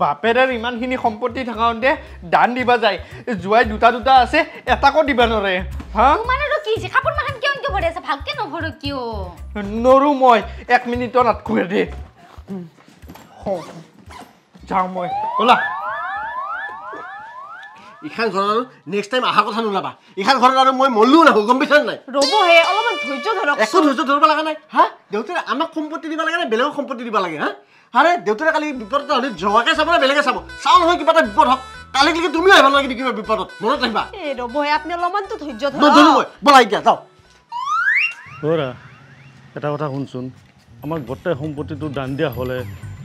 বাপেৰৰ ইমানখিনি সম্পত্তি থাকাওঁতে দান দিবা যায় জুৱাই দুটা আছে এটাকো দিবা নৰে হা তোমাৰটো কি আছে কাপোৰ মাখান কিয় ভৰি আছে ভালকে নভৰো কিয় নৰু মই 1 মিনিটত নাটকুৱে দে যাওঁ মই ওলা ইখান ঘৰত আৰু নেক্সট টাইম আহা কথা নোলাবা ইখান ঘৰত আৰু মই মল্লু না গম পাইছা নাই ৰব হে অলপমান ধৈৰ্য ধৰক একো ধৈৰ্য ধৰব লাগা নাই হা দেউতাৰে আমাক সম্পত্তি দিবা লাগে না বেলেগক সম্পত্তি দিবা লাগে হা আৰে দেউতাৰে কালি বিপদত হ'লে জৱাকে চাব না বেলেগে চাব চাও নহয় কিবা এটা বিপদ হক কালি কি তুমি আহিবা লাগে কিবা বিপদত মনত ৰাখিবা এ ৰব হে আপুনি অলপমান তো ধৈৰ্য ধৰক নধৰো বলা এতিয়া যাও ওৰা এটা কথা শুনচোন আমাৰ গোটেই সম্পত্তিটো দান দিয়া হ'লে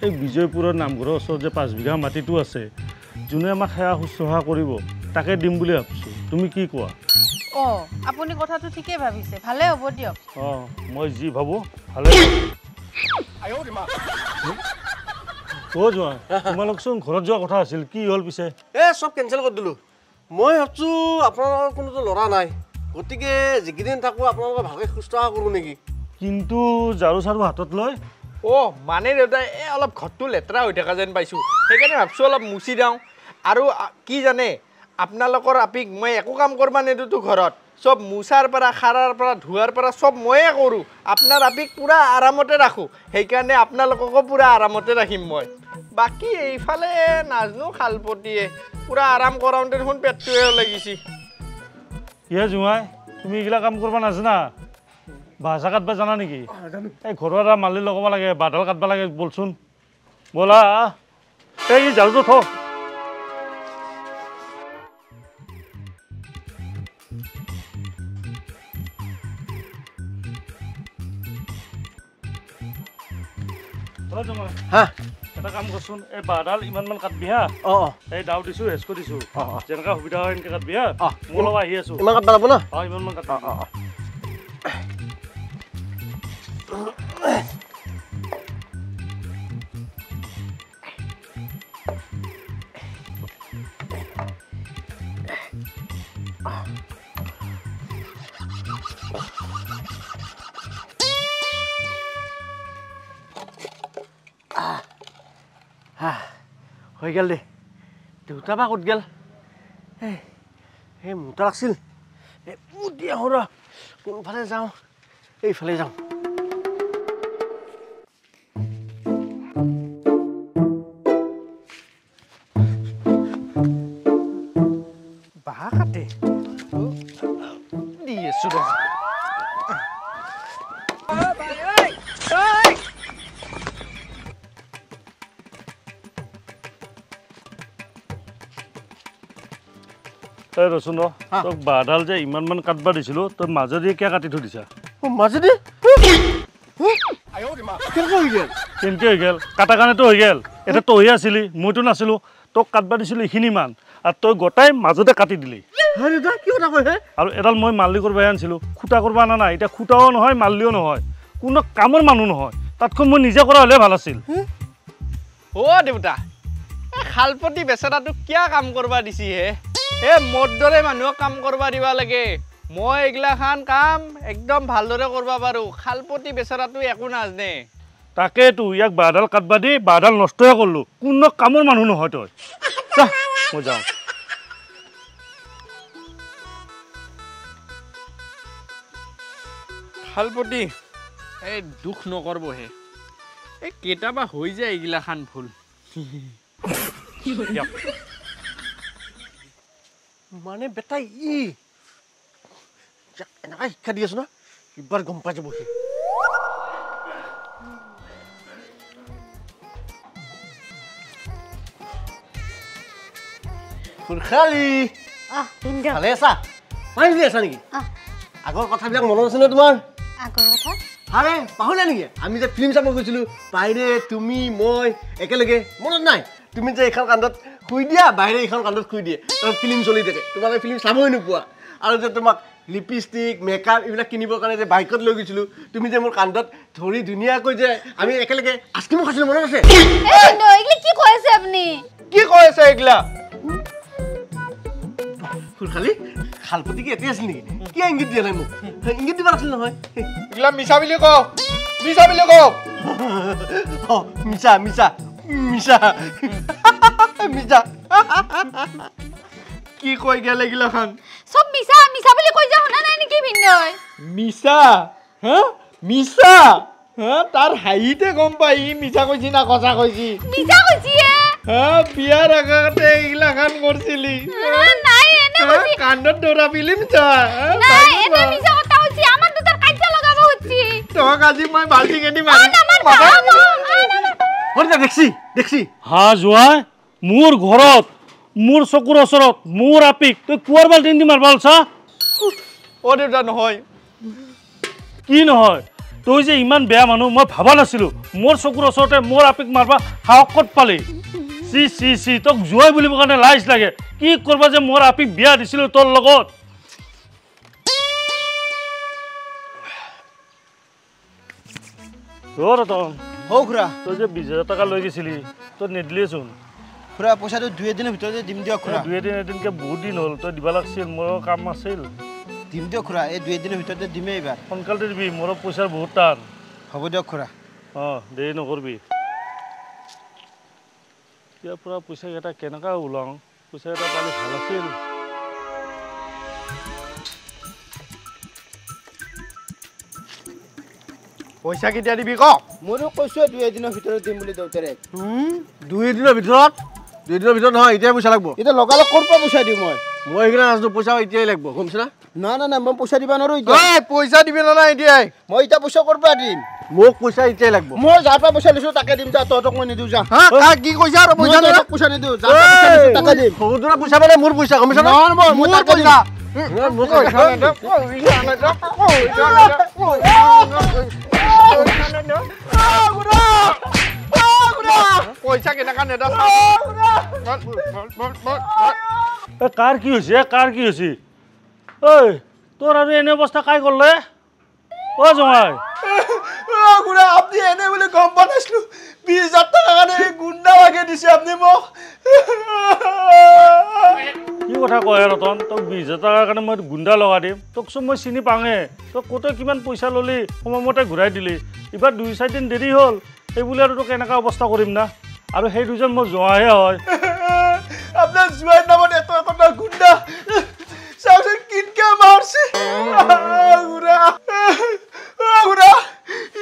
এই বিজয়পুৰৰ নামঘৰৰ ওচৰত যে 5 বিঘা মাটিটো আছে যোনে আমাক সেৱা শুশ্ৰূষা কৰিব তাকে দিম বুলি ভাবিছোঁ তুমি কি কোৱা আপুনি কথাটো ঠিকেই ভাবিছে ভালে হ'ব দিয়ক মই যি ভাবোঁ ভালে যোৱা তোমালোকচোন ঘৰত যোৱা কথা আছিল কি হ'ল পিছে সব কেঞ্চেল কৰি দিলোঁ মই ভাবছোঁ আপোনালোকৰ কোনোটো ল'ৰা নাই গতিকে যিকেইদিন থাকোঁ আপোনালোকে ভালকৈ শুশ্ৰূষা কৰোঁ নেকি কিন্তু ঝাৰু চাৰু হাতত লৈ মানে দেউতা অলপ ঘৰটো লেতেৰা হৈ থকা যেন পাইছোঁ সেইকাৰণে ভাবছোঁ অলপ মুচি দিওঁ আৰু কি জানে আপোনালোকৰ আপিক মই একো কাম কৰবা নেদোতো ঘৰত সব মুচাৰ পৰা খাৰাৰ পৰা ধোৱাৰ পৰা সব ময়ে কৰোঁ আপোনাৰ আপিক পুৰা আৰামতে ৰাখোঁ সেইকাৰণে আপোনালোককো পুৰা আৰামতে ৰাখিম মই বাকী এইফালে নাজনো খালপতিয়ে পুৰা আৰাম কৰাওঁতে দেখোন পেটটোৱে লাগিছে জোঁৱাই তুমি এইগিলা কাম কৰবা নাজানা ভাষা কাটবা জানা নেকি এই ঘৰৰ এটা মালি লগাব লাগে বাঁধাল কাটবা লাগে বলচোন বলা এই ঝাৰুটো থ এটা কাম কৰচোন এই বাঁহডাল ইমানমান কাটবি হা এই দাও দিছোঁ হেঁচকো দিছোঁ যেনেকুৱা সুবিধা হয় এনেকৈ কাটবি হা মোৰ লগত আহি আছোঁ ইমান কাটবা লাগব না ইমানমান কাটবি হৈ গেল দে দেউতা বা ক'ত গেল মোটা লাগছিল দিয়া সৰ কোনফালে যাওঁ এইফালে যাওঁ বাঁহ কাটে দি আছোঁ ৰ ৰচোন তোক বাঁহডাল যে ইমানমান কাটবা দিছিলোঁ তই মাজেদি কিয় কাটি থৈ দিছা মাজেদি কেনেকৈ হৈ গ'ল কাটা কাৰণেতো হৈ গ'ল এতিয়া তই আছিলি মইতো নাছিলোঁ তোক কাটবা দিছিলোঁ এইখিনিমান আৰু তই গোটাই মাজতে কাটি দিলি আৰু এডাল মই মাল্লি কৰিব আনিছিলোঁ খুটা কৰিব অনা নাই এতিয়া খুটাও নহয় মাল্লিও নহয় কোনো কামৰ মানুহ নহয় তাতকৈ মই নিজে কৰা হ'লে ভাল আছিল দেউতা খালপতি বেচেৰাটোক কিয় কাম কৰবা দিছি হে মোৰ দৰে মানুহক কাম কৰবা দিবা লাগে মই এইগিলাখান কাম একদম ভালদৰে কৰবা পাৰোঁ খালপতি বেচেৰাটো একো নাজানে তাকেতো ইয়াক বাঁহডাল কাটবা দি বাঁহডাল নষ্টহে কৰিলোঁ কোনো কামৰ মানুহ নহয় তই মই যাওঁ খালপতি এই দুখ নকৰবহে এই কেতিয়াবা হৈ যায় এইগিলাখান ভুল মানে বেটা এনেকুৱা শিক্ষা দি আছো না এবাৰ গম পাই যাব খুৰখালি ভালে আছা পানী দি আছা নেকি আগৰ কথাবিলাক মনত আছে নে তোমাৰ আৰে পাহৰিলা নেকি আমি যে ফিল্ম চাব গৈছিলোঁ বাইৰে তুমি মই একেলগে মনত নাই তুমি যে এইখন কান্দত শুই দিয়া বাহিৰে এইখন কান্দত শুই দিয়ে ফিল্ম চলি থাকে তোমালোকে ফিল্ম চাবই নোপোৱা আৰু যে তোমাক লিপষ্টিক মেকআপ এইবিলাক কিনিবৰ কাৰণে যে বাইকত লৈ গৈছিলোঁ তুমি যে মোৰ কান্দত ধৰি ধুনীয়াকৈ যে আমি একেলগে আইচক্ৰীম খাইছিলোঁ মনত আছে কি কৈ আছে আপুনি কি কৈ আছে এইগিলা খুৰখালি খালপতি কি এতিয়াই আছিল নেকি কি ইংগিত দিয়া নাই মোক ইংগিত দিব আছিল নহয় এইগিলা মিছা বুলি কওঁ মিছা মিছা মিছা মিছা মিছা কি কৈ গেলে গিলাখান সব মিছা মিছা বুলি কৈ যা শুনা নাই নেকি ভিন্দই মিছা হা মিছা হা তাৰ হাইতে গম পাই ই মিছা কৈছি না কথা কৈছি মিছা কৈছি হা বিয়াৰ আগতে এইগিলাখান কৰিছিলি নাই এনে কৈছি কাণ্ডত দৌৰা ফিল্ম চা নাই এনে মিছা কথা কৈছি আমাৰ দুটাৰ কাজ্য লগাব উঠছি তোক আজি মই বাল্টি কেনি মাৰিম দেখছি হা জোৱাই মোৰ ঘৰত মোৰ চকুৰ ওচৰত মোৰ আপিক তই কুৱাৰ বাল্টিং দি মাৰবা অলছা অ দেউতা নহয় কি নহয় তই যে ইমান বেয়া মানুহ মই ভাবা নাছিলো মোৰ চকুৰ ওচৰতে মোৰ আপিক মাৰবা সাহস ক'ত পালি চি চি চি তোক জোৱাই বুলিব কাৰণে লাজ লাগে কি কৰবা যে মোৰ আপিক বিয়া দিছিলো তোৰ লগত ৰতন হৌ খুৰা তই যে 20,000 টকা লৈ গৈছিলি তই নিদিলিচোন খুৰা পইচাটো 2 দিনৰ ভিতৰতে দিম দিয়ক খুৰা 2 দিন এদিনকে বহুত দিন হ'ল তই দিবা লাগছিল মোৰ কাম আছিল দিম দিয়ক খুৰা এই 2 দিনৰ ভিতৰতে দিমেই এইবাৰ সোনকালে দিবি মোৰ পইচাৰ বহুত টান হ'ব দিয়ক খুৰা দেৰি নকৰবি ইয়াৰ পৰা পইচাকেইটা কেনেকৈ ওলাওঁ পইচাকেইটা পালে ভাল আছিল পইচা কেতিয়া দিবি ক মইতো কৈছো 2 দিনৰ ভিতৰত দিম বুলি দেউতাৰে 2 দিনৰ ভিতৰত 2 দিনৰ ভিতৰত নহয় এতিয়াই পইচা লাগব এতিয়া লগালে ক'ৰ পৰা পইচা দিম মই এইখিনি নাজানো পইচা এতিয়াই লাগব গমছে না না মই পইচা দিবা নোৱাৰো এতিয়া পইচা দিবি না নাই এতিয়াই মই এতিয়া পইচা ক'ৰ পৰা দিম মোক পইচা এতিয়াই লাগব মই যাৰ পৰা পইচা লৈছো তাকে দিম যা তহঁতক মই নিদিওঁ যা কি কৈছা আৰু পইচা মই পইচা নিদিওঁ যাৰ পৰা পইচা লৈছো তাকে দিম সৰুদৰা পইচা মানে মোৰ পইচা গমছে না মই তাকে দিম মোৰ পইচা পইচা কেনেকা নেদা কাৰ কি হৈছে ঐ তোৰ আৰু এনে অৱস্থা কাই কৰলে অ জমাই আপনি এনে বুলি গম পোৱা নাছিলো 20,000 টকা কাৰণে গুণ্ডা লাগে দিছে আপনি মোক কি কথা কয় ৰতন তোক 20,000 টকাৰ কাৰণে মই গুণ্ডা লগাই দিম তোক চব মই চিনি পাওঁহে তই ক'তে কিমান পইচা ল'লি সময়মতে ঘূৰাই দিলি এইবাৰ 2-4 দিন দেৰি হ'ল সেইবুলি আৰু তোক এনেকুৱা অৱস্থা কৰিম না আৰু সেই দুজন মোৰ জোৱাহে হয় আপনাৰ জোয়াৰ নামত এত এত গুন্ডা চাওচোন কিনকে মাৰছে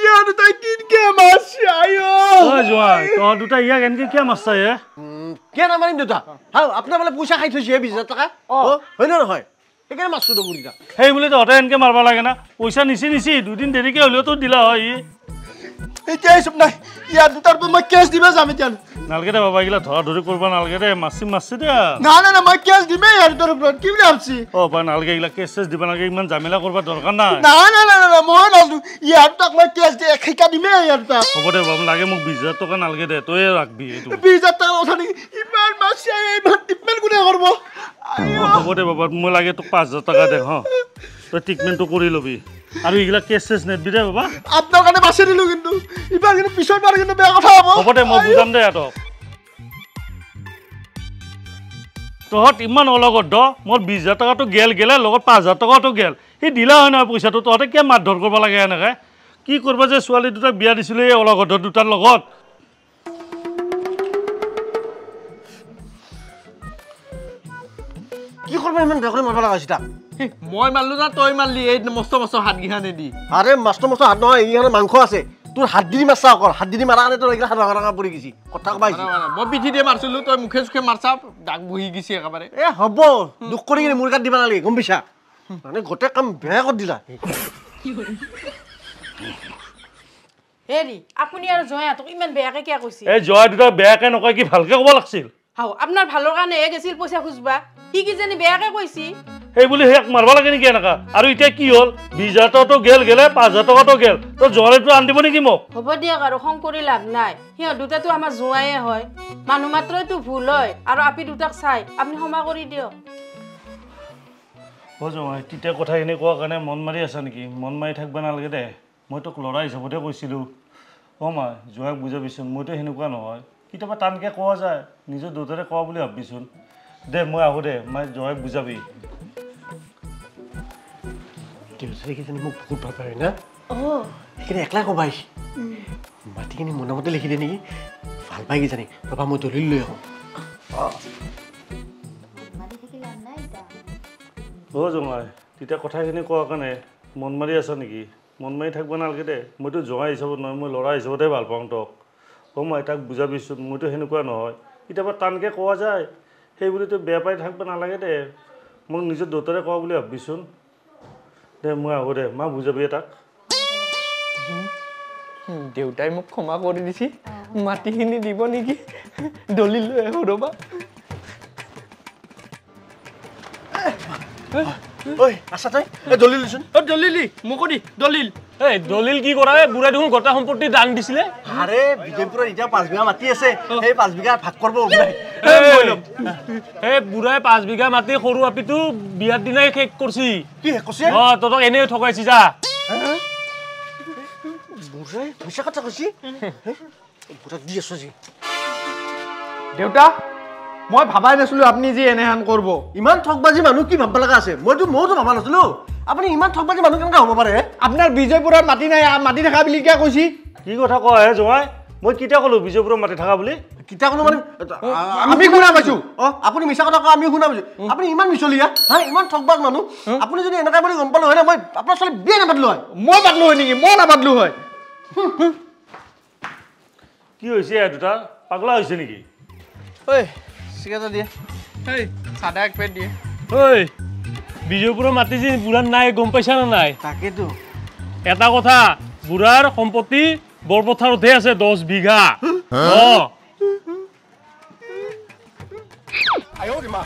ইয়া দুটাই কিনকে মাৰছে আয়ো জোৱাই তহঁত দুটা ইয়াক এনেকে কিয় মাৰছা হে কিয় নামাৰিম দেউতা আপোনাৰ মানে পইচা খাই থৈছে 20,000 টকা হয় নে নহয় সেইকাৰণে মাছটো দগুৰিটা সেই বুলি তহঁতে এনেকে মাৰবা লাগে না পইচা নিছি 2 দিন দেৰিকে হ'লেও তোৰ দিলা হয় এতিয়া চব নাই ইয়াৰ দুটাৰ পৰা মই কেছ দিবা যাম এতিয়া নালগে দে বাবা এইগিলা ধৰা ধৰি কৰিব নালগে দে মাছি দে না মই কেছ দিমেই ইয়াৰ দুটাৰ ওপৰত কি বুলি ভাবছি বা নালগে এইগিলা কেছ দিব নালাগে ইমান জামেলা কৰিব দৰকাৰ নাই না মই নাজো ইয়াৰ দুটাক মই কেছ দি শিকা দিমেই ইয়াৰ দুটা হ'ব দে বাবা লাগে মোক 20,000 টকা নালগে দে তই ৰাখবি এইটো 20,000 টকা কথা নেকি ইমান মাছি ইমান ট্ৰিটমেণ্ট কোনে কৰিব হ'ব দে বাবা মই লাগে তোক 5,000 টকা দে তই ট্ৰিটমেণ্টটো কৰি ল'বি আৰু এইগিলা কেছ নেদবি দে বাবা আপোনাৰ কাৰণে বাছি দিলো কিন্তু ইবাৰ কিন্তু পিছৰ বাৰ কিন্তু বেয়া কথা হ'ব দে মই বুজাম দে তহঁতক তহঁত ইমান অলগত মোৰ 20,000 টকাটো গেলে লগত 5,000 টকাটো গেল সি দিলা হয় নহয় পইচাটো তহঁতে কিয় মাৰধৰ কৰিব লাগে এনেকৈ কি কৰিব যে ছোৱালী দুটাক বিয়া দিছিলোঁ এই অলগত দুটাৰ লগত কি কৰিব ইমান বেয়া কৰি মাৰিব লগা হৈছে তাক মই মাৰলো না তই মাৰলি এই মস্ত হাত গিখানে দি আৰে মস্ত হাত নহয় এইখানে মাংস আছে তোৰ হাত দি মাৰছা অকল হাত দি মাৰা কাৰণে তোৰ এইগিলা হাত ৰঙা পৰি গৈছি কথা কবা আহিছি মই পিঠি দিয়ে মাৰছিলো তই মুখে চুখে মাৰছা দাগ বহি গৈছি একেবাৰে হ'ব দুখ কৰি কিনে মোৰ গাত দিবা নালাগে গম পাইছা মানে গোটেই কাম বেয়া কৰি দিলা হেৰি আপুনি আৰু জয়াটোক ইমান বেয়াকে কিয় কৈছে এই জয় দুটা বেয়াকে নকয় কি ভালকে ক'ব লাগছিল হাও আপোনাৰ ভালৰ কাৰণে গেছিল পইচা খুজবা কি কিজানি বেয়াকে কৈছি সেই বুলি হেক মাৰবা লাগে নেকি এনেকা আৰু এতিয়া কি হ'ল 20,000 টকাটো গেলে 5,000 টকাটো গেল তই জয়টো আন দিব নেকি মোক হ'ব দিয়ক আৰু খং কৰি লাভ নাই সিহঁত দুটাতো আমাৰ জোৱায়ে হয় মানুহ মাত্ৰইতো ভুল হয় আৰু আপি দুটাক চাই আপুনি ক্ষমা কৰি দিয়ক জয় তেতিয়া কথাখিনি কোৱা কাৰণে মন মাৰি আছা নেকি মন মাৰি থাকিব নালাগে দে মই তোক ল'ৰা হিচাপতে কৈছিলোঁ মা জয়াক বুজাবিচোন মইতো সেনেকুৱা নহয় কেতিয়াবা টানকৈ কোৱা যায় নিজৰ দেউতাৰে কোৱা বুলি ভাবিছোন দে মই আহোঁ দে মই জয়াক বুজাবি দেউতাৰে মোক বহুত ভাল পায় না সেইখিনি একলা ক'বা আহিছে মাটিখিনি মনে মতে লিখি দিয়ে নেকি ভাল পাই কিজানি ৰবা মই দলিল লৈ আহোঁ জঙাই তেতিয়া কথাখিনি কোৱাৰ কাৰণে মন মাৰি আছা নেকি? মন মাৰি থাকিব নালাগে দে। মইতো জঙাই হিচাপত নহয়, মই ল'ৰা হিচাপতে ভাল পাওঁ তোক। মই তাক বুজাবিচোন, মইতো সেনেকুৱা নহয়। কেতিয়াবা টানকৈ কোৱা যায়, সেই বুলি তই বেয়া পাই থাকিব নালাগে দে। মোক নিজৰ দেউতাৰে কোৱা বুলি ভাবিচোন। দে মই আহোঁ দে, মা বুজাবি তাক। দেউতাই মোক ক্ষমা কৰি দিছে, মাটিখিনি দিব নেকি? দলিল লৈ আহোঁ ৰ'বা। ঐ আছা তই দলিল দিচোন। দলিলি মোকো দি দলিল। এই দলিল কি কৰা? বুঢ়াই দেখোন গোটা সম্পত্তি দান দিছিলে। আৰে বিজয়পুৰত এতিয়া 5 বিঘা মাটি আছে, সেই 5 বিঘা ভাগ কৰিব। এই বুঢ়াই 5 বিঘা মাটি সৰু আপিটো বিয়াৰ দিনাই শেষ কৰিছি। কি কৈছে? তহঁতক এনেই ঠগাইছি যা। বুঢ়াই মিছা কথা কৈছি। বুঢ়াক দি আছো আজি। দেউতা মই ভাবাই নাছিলো আপুনি যে এনেহান কৰিব। ইমান ঠগবাজি মানুহ কি ভাববা লগা আছে? মইতো ভাবা নাছিলো। আপুনি ইমান ঠগবাজি মানুহ কেনেকৈ হ'ব পাৰে? আপোনাৰ বিজয়পুৰত মাটি নাই, মাটি থকা বুলি কিয় কৈছি? কি কথা কোৱা হে জঙাই? মই কেতিয়া ক'লো বিজয়পুৰত মাটি থকা বুলি? কিতা কোনো মানে আমি শুনা পাইছো। আপুনি মিছা কথা কোৱা আমি শুনা পাইছো। আপুনি ইমান মিছলীয়া, হা? ইমান ঠগবাজ মানুহ। আপুনি যদি এনেকুৱা বুলি গম পালো হয় না, মই আপোনাৰ ছোৱালী বিয়া নাপাতিলো হয়। মই পাতলো হয় নেকি? মই নাপাতলো হয়। কি হৈছে দুটা? পাগলা হৈছে নেকি? ঐ চিগাৰেট দিয়ে। এই চাদা এক পেট দিয়ে। ঐ বিজয়পুৰৰ মাটি যে বুঢ়াৰ নাই, গম পাইছা নে নাই? তাকেতো এটা কথা, বুঢ়াৰ সম্পত্তি বৰপথাৰতহে আছে 10 বিঘা। আইও মা